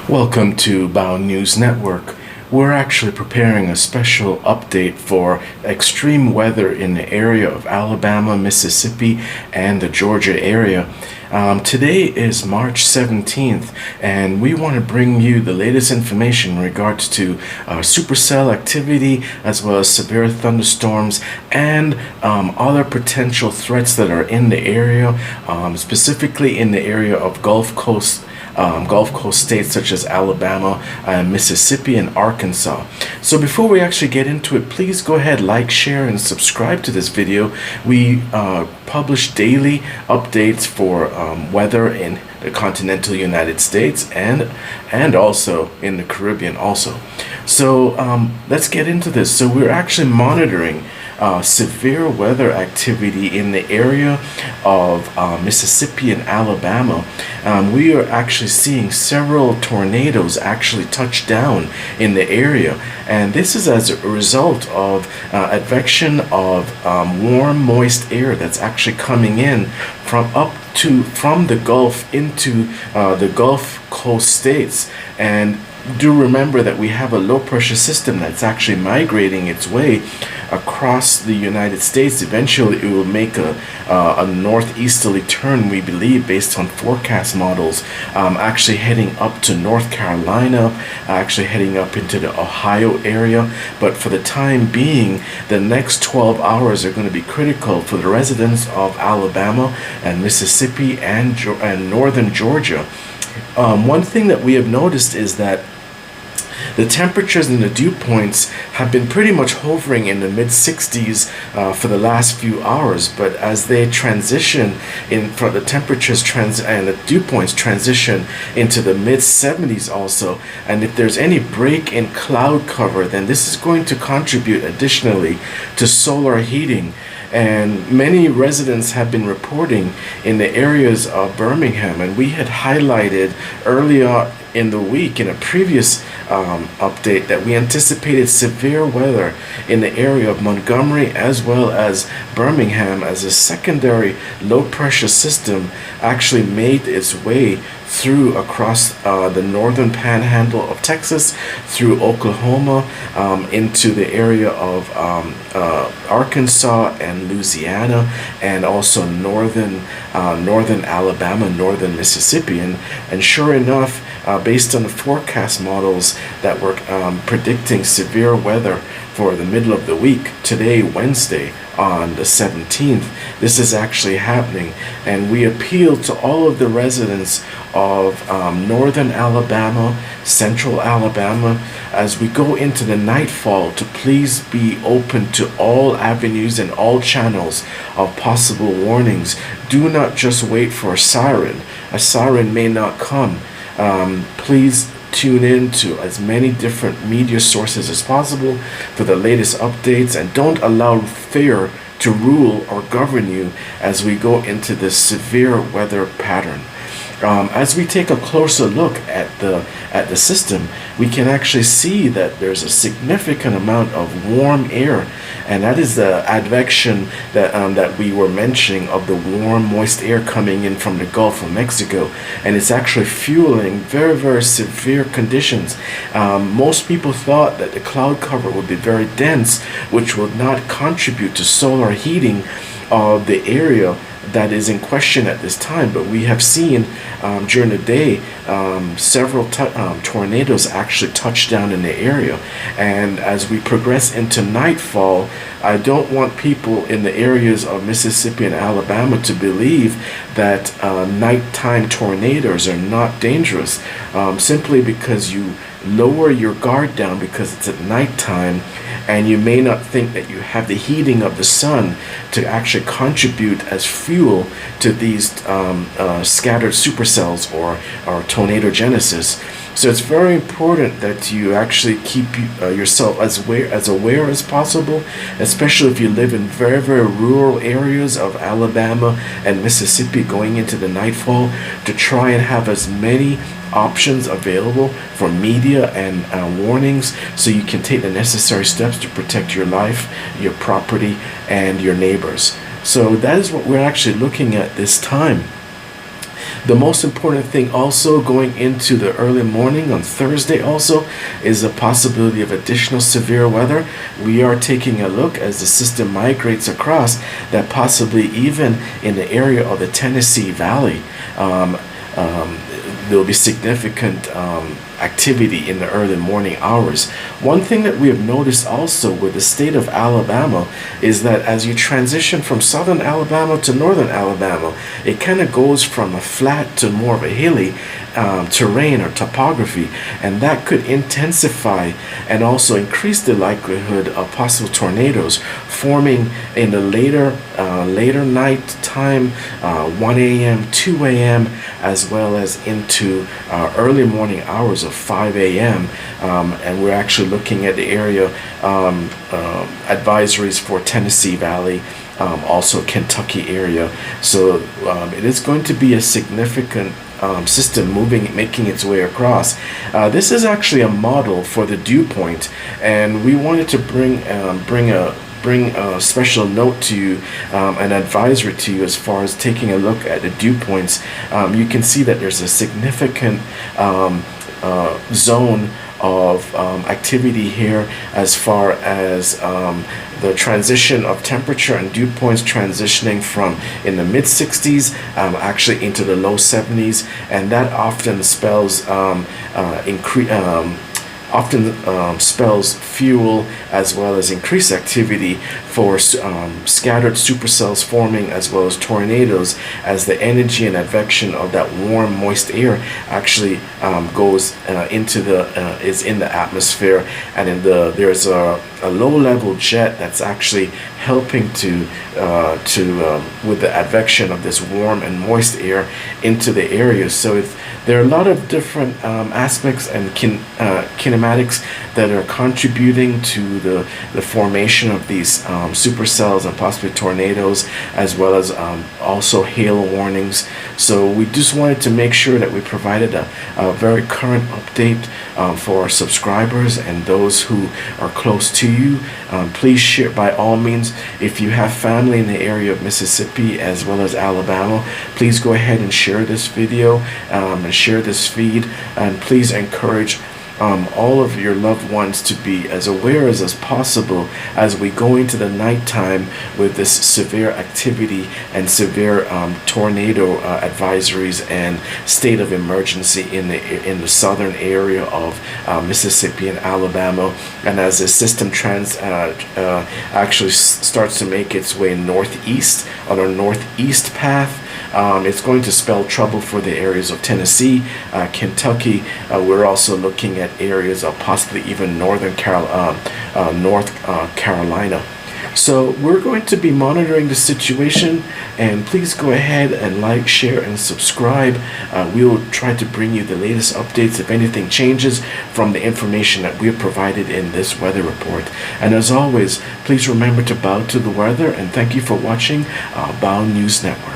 Welcome to Bound News Network. We're actually preparing a special update for extreme weather in the area of Alabama, Mississippi, and the Georgia area. Today is March 17th, and we want to bring you the latest information in regards to supercell activity as well as severe thunderstorms and other potential threats that are in the area, specifically in the area of Gulf Coast states such as Alabama, Mississippi, and Arkansas. So before we actually get into it, please go ahead, like, share, and subscribe to this video. We publish daily updates for weather in the continental United States and also in the Caribbean also. So let's get into this. So we're actually monitoring severe weather activity in the area of Mississippi and Alabama. We are actually seeing several tornadoes actually touch down in the area, and this is as a result of advection of warm, moist air that's actually coming in from the Gulf into the Gulf Coast states. And do remember that we have a low pressure system that's actually migrating its way across the United States. Eventually it will make a northeasterly turn, we believe, based on forecast models, actually heading up to North Carolina, actually heading up into the Ohio area. But for the time being, the next 12 hours are going to be critical for the residents of Alabama and Mississippi and northern Georgia. One thing that we have noticed is that the temperatures and the dew points have been pretty much hovering in the mid-60s for the last few hours, but as they transition for the temperatures and the dew points transition into the mid-70s also, and if there's any break in cloud cover, then this is going to contribute additionally to solar heating. And many residents have been reporting in the areas of Birmingham, and we had highlighted earlier in the week in a previous update that we anticipated severe weather in the area of Montgomery as well as Birmingham, as a secondary low pressure system actually made its way through across the northern panhandle of Texas, through Oklahoma, into the area of Arkansas and Louisiana, and also northern Alabama, northern Mississippi. And sure enough, based on the forecast models that were predicting severe weather for the middle of the week, today, Wednesday, on the 17th, this is actually happening. And we appeal to all of the residents of northern Alabama, central Alabama, as we go into the nightfall, to please be open to all avenues and all channels of possible warnings. Do not just wait for a siren. A siren may not come. Please tune in to as many different media sources as possible for the latest updates, and don't allow fear to rule or govern you as we go into this severe weather pattern. As we take a closer look at the system, we can actually see that there's a significant amount of warm air, and that is the advection that we were mentioning of the warm, moist air coming in from the Gulf of Mexico, and it's actually fueling very, very severe conditions. Most people thought that the cloud cover would be very dense, which would not contribute to solar heating of the area that is in question at this time, but we have seen during the day several tornadoes actually touch down in the area. And as we progress into nightfall, I don't want people in the areas of Mississippi and Alabama to believe that nighttime tornadoes are not dangerous, simply because you lower your guard down because it's at nighttime, and you may not think that you have the heating of the sun to actually contribute as fuel to these scattered supercells or tornadogenesis. So it's very important that you actually keep yourself as aware as possible, especially if you live in very, very rural areas of Alabama and Mississippi going into the nightfall, to try and have as many options available for media and warnings, so you can take the necessary steps to protect your life, your property, and your neighbors. So that is what we're actually looking at this time. The most important thing also going into the early morning on Thursday also is a possibility of additional severe weather. We are taking a look as the system migrates across that possibly even in the area of the Tennessee Valley, there'll be significant activity in the early morning hours. One thing that we have noticed also with the state of Alabama is that as you transition from southern Alabama to northern Alabama, it kind of goes from a flat to more of a hilly terrain or topography, and that could intensify and also increase the likelihood of possible tornadoes forming in the later night time, 1 a.m., 2 a.m., as well as into early morning hours of 5 a.m. And we're actually looking at the area advisories for Tennessee Valley, also Kentucky area. So it is going to be a significant system making its way across. This is actually a model for the dew point, and we wanted to bring a special note to you, an advisory to you as far as taking a look at the dew points. You can see that there's a significant zone of activity here as far as the transition of temperature and dew points transitioning from in the mid 60s actually into the low 70s, and that often spells spells fuel as well as increased activity for scattered supercells forming as well as tornadoes, as the energy and advection of that warm moist air actually goes is in the atmosphere, and there's a low level jet that's actually helping with the advection of this warm and moist air into the area. So there are a lot of different aspects and kinematics that are contributing to the formation of these supercells and possibly tornadoes, as well as also hail warnings. So we just wanted to make sure that we provided a very current update for our subscribers and those who are close to you. Please share, by all means, if you have family in the area of Mississippi as well as Alabama, please go ahead and share this video and share this feed, and please encourage all of your loved ones to be as aware as possible as we go into the nighttime with this severe activity and severe tornado advisories and state of emergency in the southern area of Mississippi and Alabama. And as the system actually starts to make its way northeast on our northeast path, it's going to spell trouble for the areas of Tennessee, Kentucky. We're also looking at areas of possibly even North Carolina. So we're going to be monitoring the situation, and please go ahead and like, share, and subscribe. We will try to bring you the latest updates if anything changes from the information that we have provided in this weather report. And as always, please remember to bow to the weather, and thank you for watching Bow News Network.